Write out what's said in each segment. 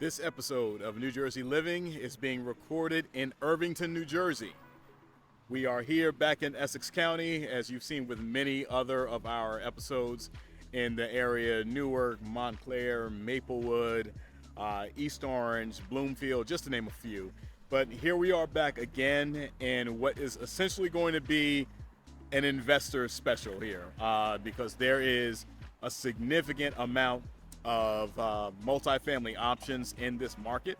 This episode of New Jersey Living is being recorded in Irvington, New Jersey. We are here back in Essex County, as you've seen with many other of our episodes in the area: Newark, Montclair, Maplewood, East Orange, Bloomfield, just to name a few. But here we are back again in what is essentially going to be an investor special here, because there is a significant amount of multifamily options in this market.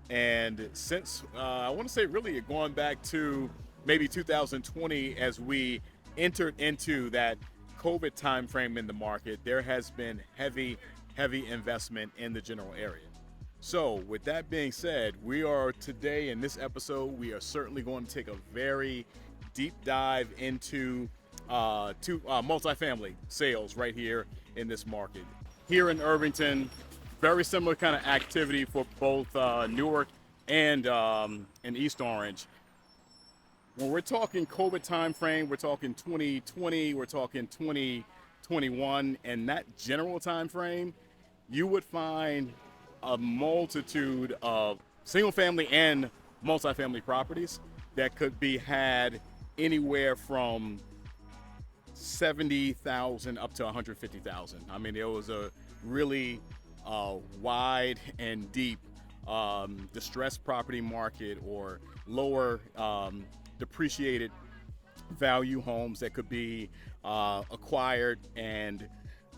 And since I want to say really going back to maybe 2020, as we entered into that COVID timeframe in the market, there has been heavy investment in the general area. So with that being said, we are today in this episode, we are certainly going to take a very deep dive into multifamily sales right here in this market. Here in Irvington, very similar kind of activity for both Newark and East Orange. When we're talking COVID time frame, we're talking 2020, we're talking 2021, and that general time frame, you would find a multitude of single family and multifamily properties that could be had anywhere from 70,000 up to 150,000. I mean, there was a really wide and deep distressed property market, or lower depreciated value homes that could be acquired and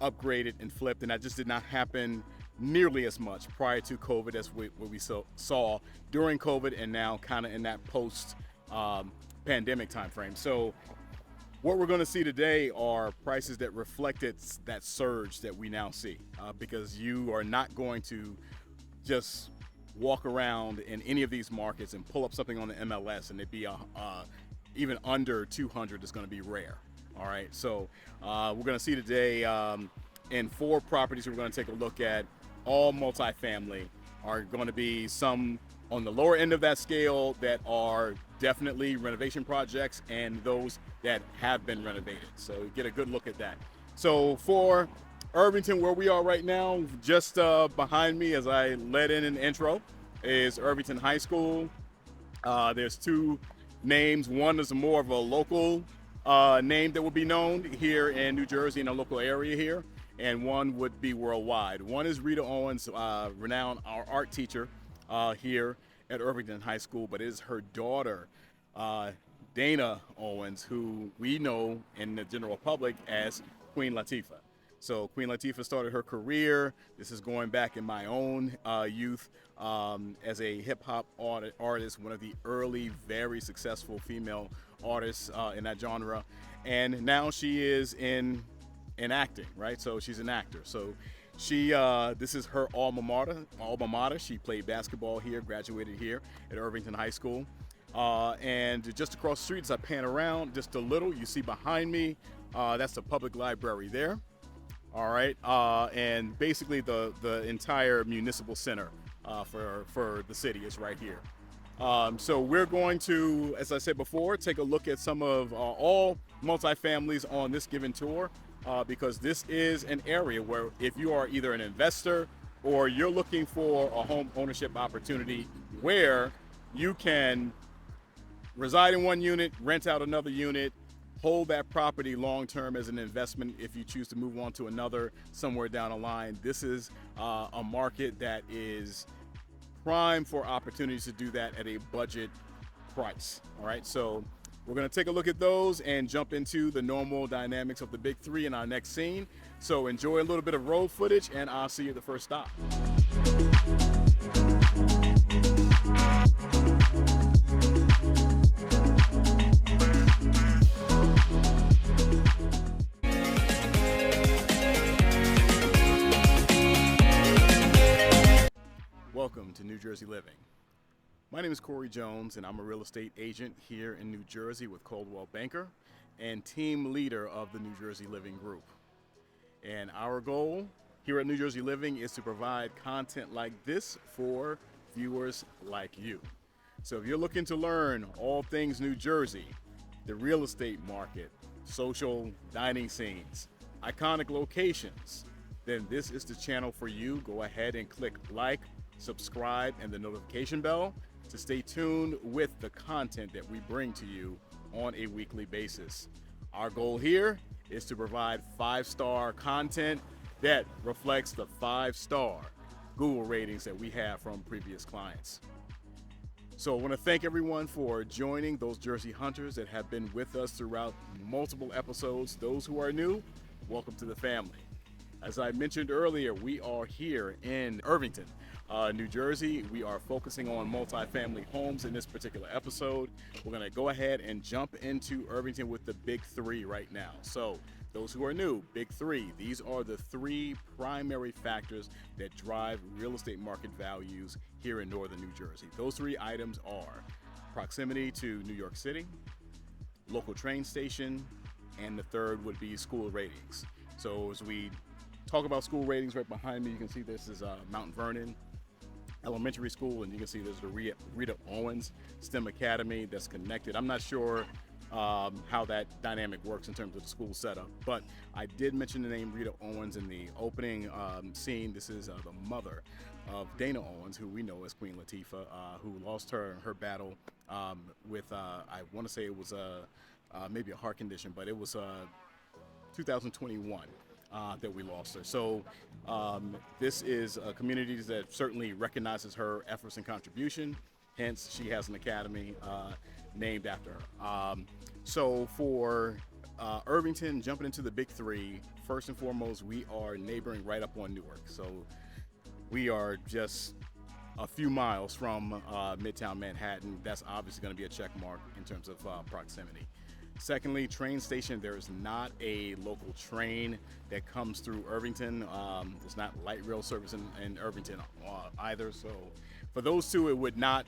upgraded and flipped, and that just did not happen nearly as much prior to COVID as what we saw during COVID, and now kind of in that post pandemic time frame. So what we're going to see today are prices that reflected that surge that we now see, because you are not going to just walk around in any of these markets and pull up something on the MLS and it be even under 200 is going to be rare. All right, so we're going to see today in 4 properties we're going to take a look at. All multifamily are going to be some on the lower end of that scale that are definitely renovation projects, and those that have been renovated. So get a good look at that. So for Irvington, where we are right now, just behind me as I led in an intro, is Irvington High School. There's 2 names. One is more of a local name that would be known here in New Jersey, in a local area here, and one would be worldwide. One is Rita Owens, renowned art teacher here at Irvington High School, but it is her daughter, Dana Owens, who we know in the general public as Queen Latifah. So Queen Latifah started her career, this is going back in my own youth, as a hip-hop artist, one of the early, very successful female artists in that genre. And now she is in acting, right? So she's an actor. So she, this is her alma mater. She played basketball here, graduated here at Irvington High School. And just across the street, as I pan around just a little, you see behind me, that's the public library there. All right, and basically the entire municipal center for the city is right here. So we're going to, as I said before, take a look at some of all multifamilies on this given tour, because this is an area where if you are either an investor or you're looking for a home ownership opportunity where you can reside in one unit, rent out another unit, hold that property long-term as an investment if you choose to move on to another somewhere down the line. This is a market that is prime for opportunities to do that at a budget price. All right, so we're going to take a look at those and jump into the normal dynamics of the big 3 in our next scene. So enjoy a little bit of road footage, and I'll see you at the first stop. Welcome to New Jersey Living. My name is Corey Jones, and I'm a real estate agent here in New Jersey with Coldwell Banker and team leader of the New Jersey Living Group. And our goal here at New Jersey Living is to provide content like this for viewers like you. So if you're looking to learn all things New Jersey, the real estate market, social dining scenes, iconic locations, then this is the channel for you. Go ahead and click like, subscribe, and the notification bell to stay tuned with the content that we bring to you on a weekly basis. Our goal here is to provide 5-star content that reflects the 5-star Google ratings that we have from previous clients. So I want to thank everyone for joining, those Jersey Hunters that have been with us throughout multiple episodes. Those who are new, welcome to the family. As I mentioned earlier, we are here in Irvington, New Jersey. We are focusing on multifamily homes in this particular episode. We're going to go ahead and jump into Irvington with the big three right now. So those who are new, big three, these are the three primary factors that drive real estate market values here in northern New Jersey. Those three items are proximity to New York City, local train station, and the third would be school ratings. So as we talk about school ratings, right behind me, you can see this is Mount Vernon Elementary School, and you can see there's the Rita Owens STEM Academy that's connected. I'm not sure how that dynamic works in terms of the school setup, but I did mention the name Rita Owens in the opening scene. This is the mother of Dana Owens, who we know as Queen Latifah, who lost her battle with I want to say it was maybe a heart condition, but it was 2021 that we lost her. So this is a community that certainly recognizes her efforts and contribution. Hence, she has an academy named after her. So for Irvington, jumping into the big three, first and foremost, we are neighboring right up on Newark. So we are just a few miles from Midtown Manhattan. That's obviously going to be a check mark in terms of proximity. Secondly, train station. There is not a local train that comes through Irvington. There's not light rail service in Irvington either. So for those two, it would not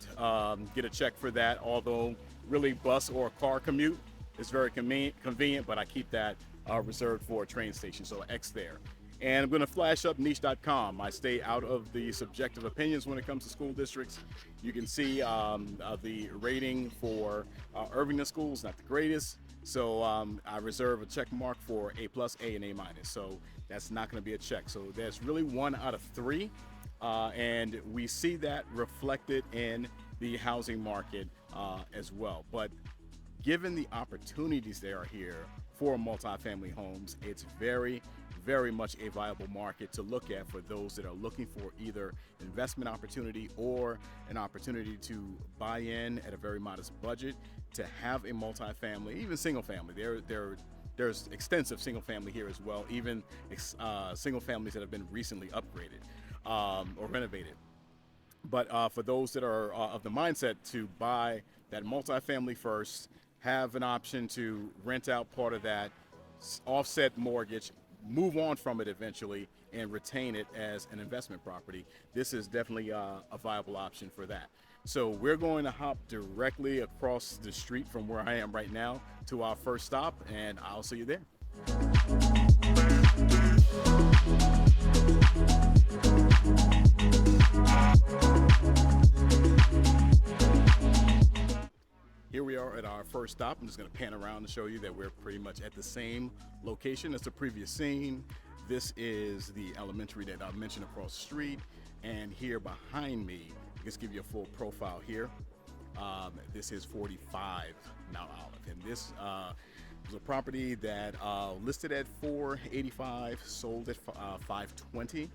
get a check for that, although really bus or car commute is very convenient, but I keep that reserved for a train station, so X there. And I'm going to flash up niche.com. I stay out of the subjective opinions when it comes to school districts. You can see the rating for Irvington schools, not the greatest. So I reserve a check mark for A+, A, and A-. So that's not going to be a check. So there's really 1 out of 3. And we see that reflected in the housing market as well. But given the opportunities that are here for multifamily homes, it's very much a viable market to look at for those that are looking for either investment opportunity or an opportunity to buy in at a very modest budget to have a multifamily, even single family. There's extensive single family here as well, even single families that have been recently upgraded or renovated. But for those that are of the mindset to buy that multifamily first, have an option to rent out part of that, offset mortgage, move on from it eventually, and retain it as an investment property, this is definitely a viable option for that. So we're going to hop directly across the street from where I am right now to our first stop, and I'll see you there. Here we are at our first stop. I'm just going to pan around to show you that we're pretty much at the same location as the previous scene. This is the elementary that I mentioned across the street. And here behind me, just give you a full profile here. This is 45 Mount Olive. And this was a property that listed at $485, sold at $520.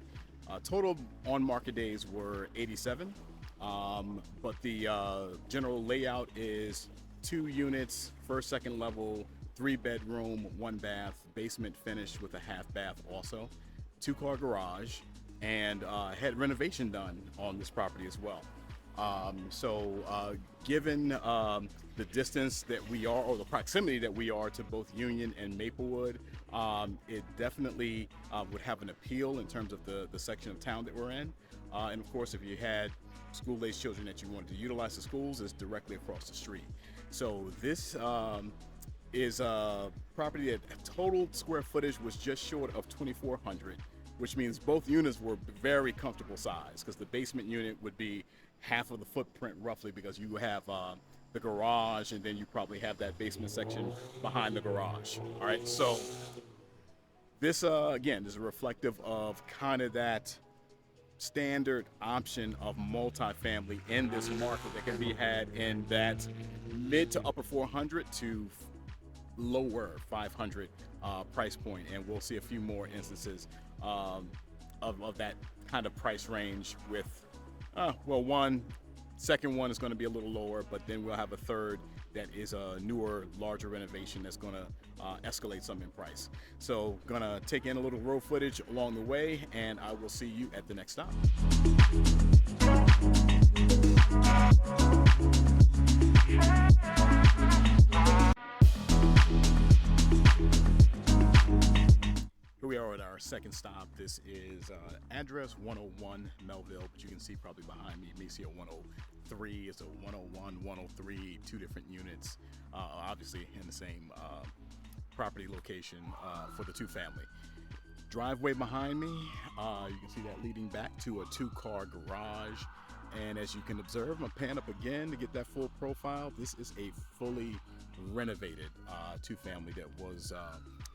Total on market days were 87. But the general layout is 2 units, first, second level, 3-bedroom, 1 bath, basement finished with a half bath also, 2-car garage, and had renovation done on this property as well. So given the distance that we are, or the proximity that we are to both Union and Maplewood, it definitely would have an appeal in terms of the section of town that we're in. And of course, if you had school-aged children that you wanted to utilize the schools, is directly across the street. So this is a property that total square footage was just short of 2,400, which means both units were very comfortable size, because the basement unit would be half of the footprint roughly, because you have the garage, and then you probably have that basement section behind the garage. All right, so this again is reflective of kind of that standard option of multifamily in this market that can be had in that mid to upper 400 to lower 500 price point, and we'll see a few more instances of that kind of price range with one second one is going to be a little lower, but then we'll have a third that is a newer, larger renovation that's going to escalate some in price. So gonna take in a little road footage along the way, and I will see you at the next stop. Here we are at our second stop. This is address 101 Melville, but you can see probably behind me, you may see a 103. It's a 101, 103, two different units, obviously in the same property location for the two family. Driveway behind me, you can see that leading back to a 2-car garage. And as you can observe, I'm gonna pan up again to get that full profile. This is a fully renovated two family that was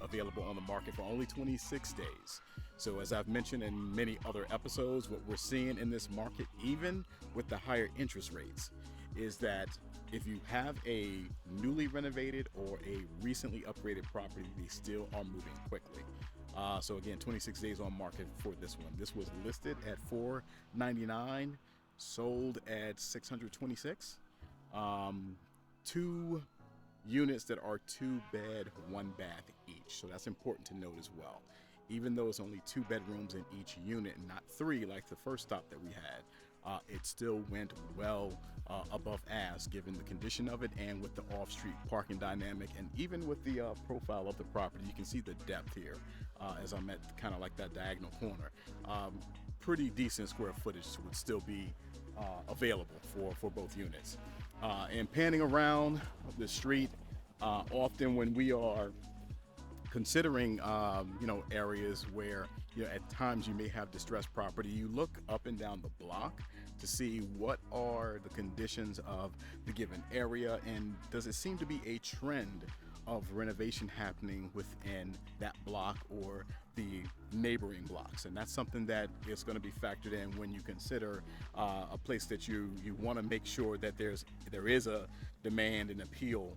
available on the market for only 26 days. So as I've mentioned in many other episodes, what we're seeing in this market, even with the higher interest rates, is that if you have a newly renovated or a recently upgraded property, they still are moving quickly. So again, 26 days on market for this one. This was listed at $499, sold at $626. Two units that are 2-bed, 1-bath each. So that's important to note as well. Even though it's only 2 bedrooms in each unit and not 3 like the first stop that we had, it still went well above ask given the condition of it and with the off-street parking dynamic, and even with the profile of the property. You can see the depth here as I'm at kind of like that diagonal corner. Pretty decent square footage would still be available for both units. And panning around the street, often when we are considering areas where at times you may have distressed property, you look up and down the block to see what are the conditions of the given area, and does it seem to be a trend of renovation happening within that block or the neighboring blocks. And that's something that is going to be factored in when you consider a place that you want to make sure that there is a demand and appeal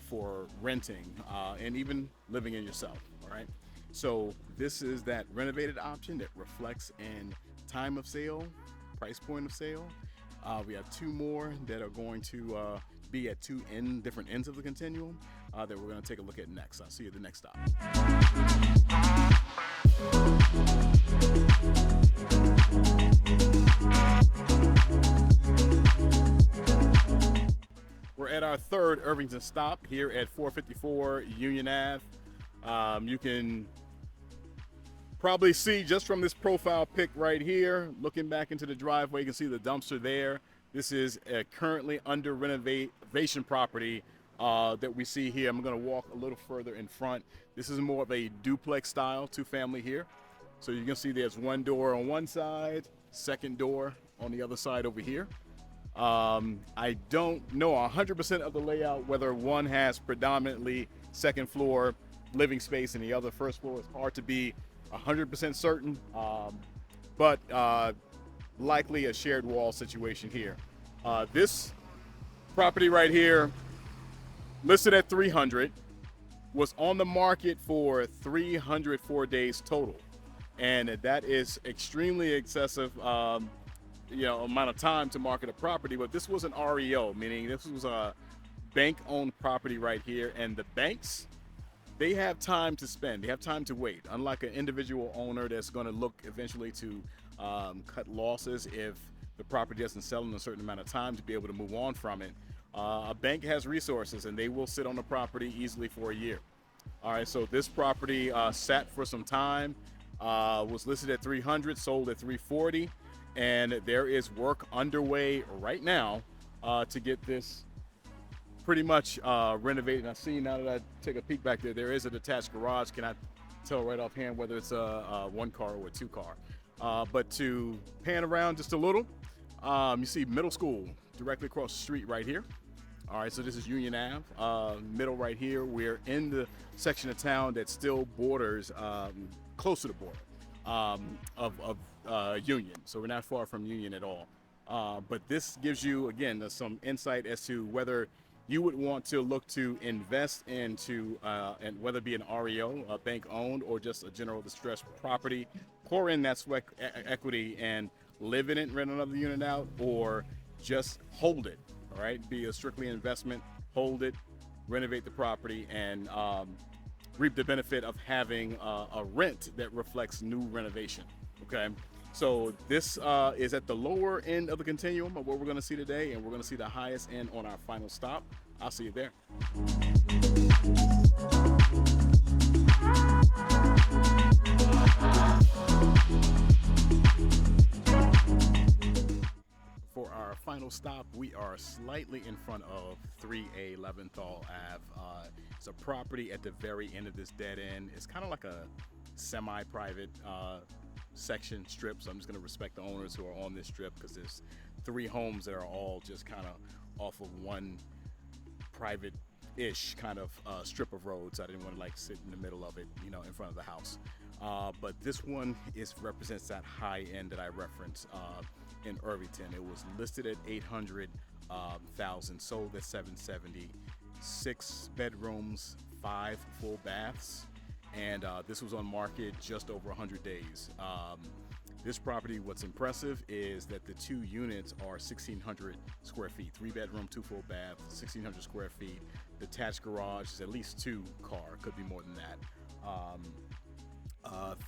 for renting and even living in yourself. All right, so this is that renovated option that reflects in time of sale, price point of sale. We have 2 more that are going to be at different ends of the continuum that we're going to take a look at next. I'll see you at the next stop. We're at our third Irvington stop here at 454 Union Ave. You can probably see just from this profile pic right here, looking back into the driveway, you can see the dumpster there. This is a currently under renovation property that we see here. I'm going to walk a little further in front. This is more of a duplex style 2-family here. So you can see there's 1 door on one side, 2nd door on the other side over here. I don't know 100% of the layout, whether one has predominantly 2nd floor living space and the other 1st floor. It's hard to be 100% certain, but likely a shared wall situation here. This property right here, listed at $300, was on the market for 304 days total, and that is extremely excessive amount of time to market a property. But this was an REO, meaning this was a bank-owned property right here, and the banks, they have time to spend, they have time to wait, unlike an individual owner that's going to look eventually to cut losses if the property doesn't sell in a certain amount of time to be able to move on from it. A bank has resources and they will sit on the property easily for a year. All right, so this property sat for some time, was listed at $300, sold at $340, and there is work underway right now to get this pretty much renovated. I see now that I take a peek back there, there is a detached garage. Cannot tell right offhand whether it's a 1-car or a 2-car. But to pan around just a little, you see middle school directly across the street right here. All right, so this is Union Ave, middle right here. We're in the section of town that still borders, close to the border of Union, so we're not far from Union at all. But this gives you, again, some insight as to whether you would want to look to invest into, and whether it be an REO, a bank owned, or just a general distressed property, pour in that sweat equity and live in it, rent another unit out, or just hold it. All right, be a strictly investment, hold it, renovate the property, and reap the benefit of having a rent that reflects new renovation. Okay, so this is at the lower end of the continuum of what we're going to see today, and we're going to see the highest end on our final stop. I'll see you there. For our final stop, we are slightly in front of 3A Leventhal Ave. It's a property at the very end of this dead end. It's kind of like a semi-private section strip, so I'm just going to respect the owners who are on this strip, because there's 3 homes that are all just kind of off of one private-ish kind of strip of road, so I didn't want to like sit in the middle of it, you know, in front of the house. But this one represents that high end that I referenced in Irvington. It was listed at $800,000, sold at $770. 6 bedrooms, 5 full baths, and this was on market just over 100 days. This property, what's impressive is that the 2 units are 1,600 square feet, 3 bedroom, 2 full bath, 1,600 square feet. Detached garage is at least 2 car, could be more than that.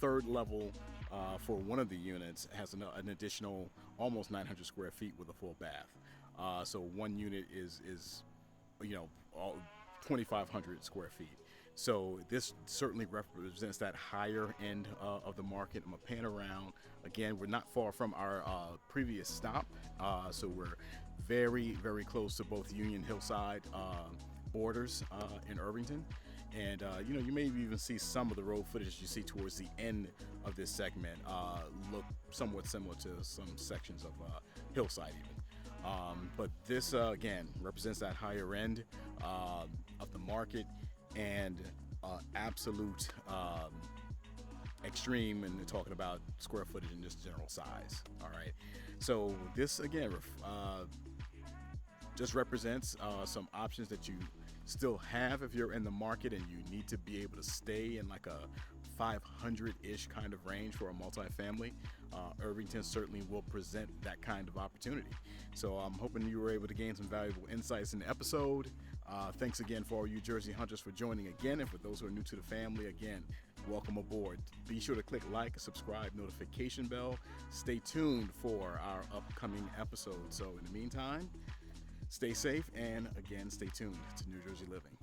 Third level for one of the units has an additional almost 900 square feet with a full bath. So one unit is 2,500 square feet. So this certainly represents that higher end of the market. I'm gonna pan around. Again, we're not far from our previous stop, so we're very, very close to both Union Hillside borders in Irvington. And you may even see some of the road footage you see towards the end of this segment look somewhat similar to some sections of Hillside even. But this again represents that higher end of the market, and absolute extreme in talking about square footage and just general size. All right, so this again just represents some options that you still have if you're in the market and you need to be able to stay in like a 500-ish kind of range for a multifamily. Irvington certainly will present that kind of opportunity. So I'm hoping you were able to gain some valuable insights in the episode. Thanks again for all you Jersey hunters for joining again, and for those who are new to the family, again, welcome aboard. Be sure to click like, subscribe, notification bell. Stay tuned for our upcoming episodes. So in the meantime, stay safe, and again, stay tuned to New Jersey Living.